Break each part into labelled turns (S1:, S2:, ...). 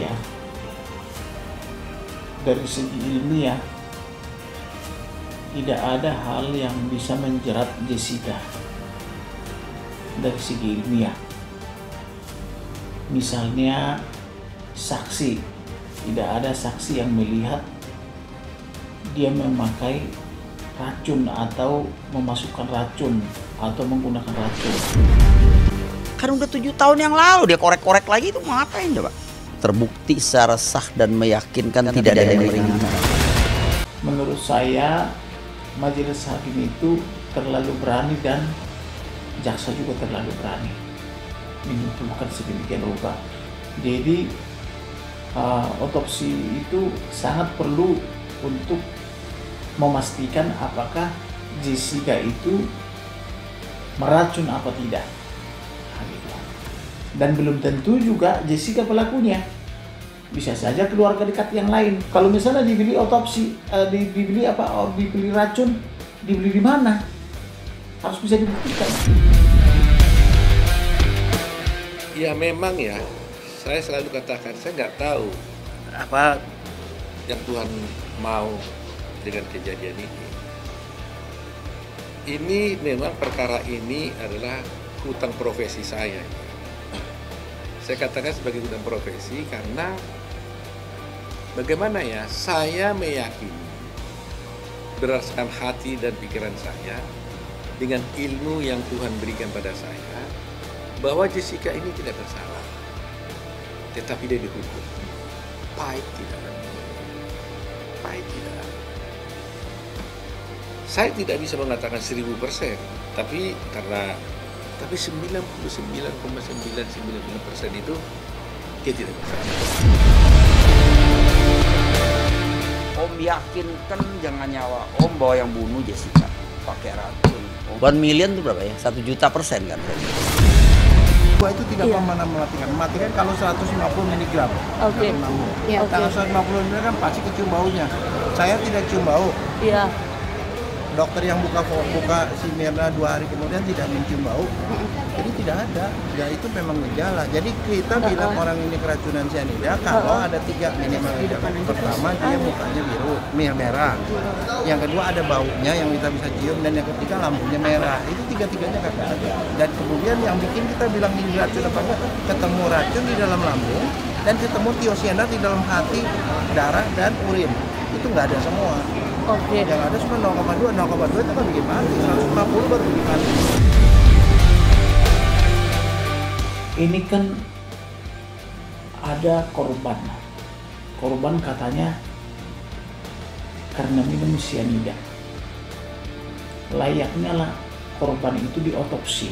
S1: saya, dari segi ilmiah tidak ada hal yang bisa menjerat Jessica dari segi ilmiah. Misalnya saksi, tidak ada saksi yang melihat dia memakai racun atau memasukkan racun atau menggunakan racun.
S2: Kan udah 7 tahun yang lalu dia korek-korek lagi, itu mau ngapain coba? Terbukti secara sah dan meyakinkan tidak ada yang meringankan.
S1: Menurut saya majelis hakim itu terlalu berani dan jaksa juga terlalu berani menyimpulkan sedemikian rupa. Jadi otopsi itu sangat perlu untuk memastikan apakah Jessica itu meracun apa tidak. Dan belum tentu juga Jessica pelakunya. Bisa saja keluarga dekat yang lain. Kalau misalnya dibeli otopsi, dibeli racun, dibeli di mana? Harus bisa dibuktikan.
S3: Ya memang ya, saya selalu katakan, saya nggak tahu apa yang Tuhan mau dengan kejadian ini. Ini memang perkara ini adalah hutang profesi saya. Saya katakan sebagai hutang profesi karena bagaimana ya, saya meyakini berdasarkan hati dan pikiran saya dengan ilmu yang Tuhan berikan pada saya bahwa Jessica ini tidak bersalah, tetapi dia dihukum. Pahit tidak. Saya tidak bisa mengatakan 1000%, tapi 99,99% itu dia tidak bersalah.
S2: Om yakinkan jangan nyawa Om bahwa yang bunuh Jessica pakai racun. 1 million itu berapa ya? 1.000.000% kan?
S4: Gua itu tidak pernah mematikan kalau 150 mg.
S5: Oke. Ya,
S4: Kalau 150 mg kan pasti kecium baunya. Saya tidak cium bau.
S5: Iya.
S4: Dokter yang buka si Mirna 2 hari kemudian tidak mencium bau. Jadi tidak ada. Ya itu memang gejala. Jadi kita bilang orang ini keracunan cyanida kalau ada 3 minimal gejala. Pertama dia mukanya biru, merah. Yang kedua ada baunya yang kita bisa cium, dan yang ketiga lambungnya merah. Itu 3-tiganya kagak ada. Dan kemudian yang bikin kita bilang ini racun apa enggak, ketemu racun di dalam lambung dan ketemu tiosianat di dalam hati, darah dan urin. Itu nggak ada semua.
S5: Oke.
S4: Yang ada cuma 0,2 itu kan bikin mati, 150 baru bikin mati.
S1: Ini kan ada korban. Korban katanya karena minum cyanida. Layaknya lah korban itu diotopsi.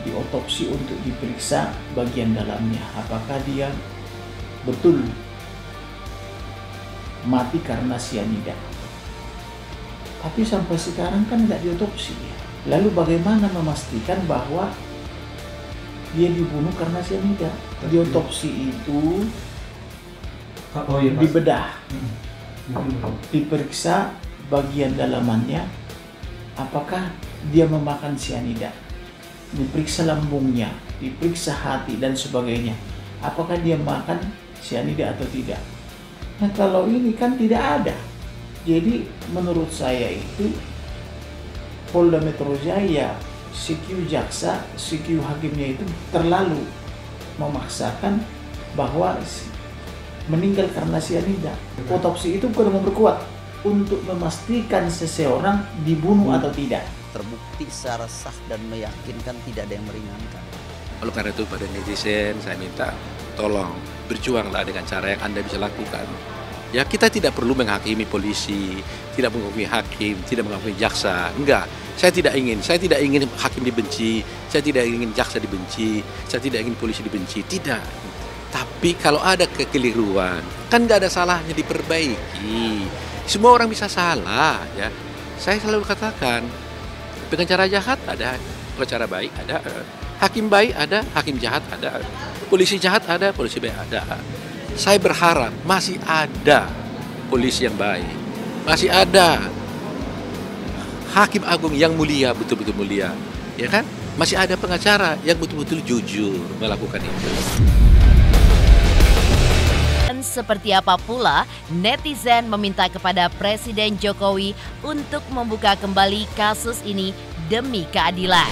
S1: Diotopsi untuk diperiksa bagian dalamnya. Apakah dia betul mati karena cyanida. Tapi sampai sekarang kan nggak diotopsi. Lalu bagaimana memastikan bahwa dia dibunuh karena cyanida? Diotopsi itu dibedah, diperiksa bagian dalamannya, apakah dia memakan cyanida, diperiksa lambungnya, diperiksa hati dan sebagainya, apakah dia makan cyanida atau tidak. Nah kalau ini kan tidak ada. Jadi menurut saya itu Polda Metro Jaya, CQ jaksa, CQ hakimnya itu terlalu memaksakan bahwa meninggal karena cyanida. Otopsi itu bukan memperkuat untuk memastikan seseorang dibunuh atau tidak.
S2: Terbukti secara sah dan meyakinkan tidak ada yang meringankan.
S3: Oleh karena itu pada netizen saya minta tolong berjuanglah dengan cara yang Anda bisa lakukan. Ya kita tidak perlu menghakimi polisi, tidak menghakimi hakim, tidak menghakimi jaksa. Enggak, saya tidak ingin hakim dibenci, saya tidak ingin jaksa dibenci, saya tidak ingin polisi dibenci, tidak. Tapi kalau ada kekeliruan, kan nggak ada salahnya diperbaiki. Semua orang bisa salah, ya. Saya selalu katakan, pengacara jahat ada, pengacara baik ada, hakim baik ada, hakim jahat ada, polisi jahat ada, polisi baik ada. Saya berharap masih ada polisi yang baik, masih ada hakim agung yang mulia, betul-betul mulia, ya kan? Masih ada pengacara yang betul-betul jujur melakukan itu.
S6: seperti apa pula, netizen meminta kepada Presiden Jokowi untuk membuka kembali kasus ini demi keadilan.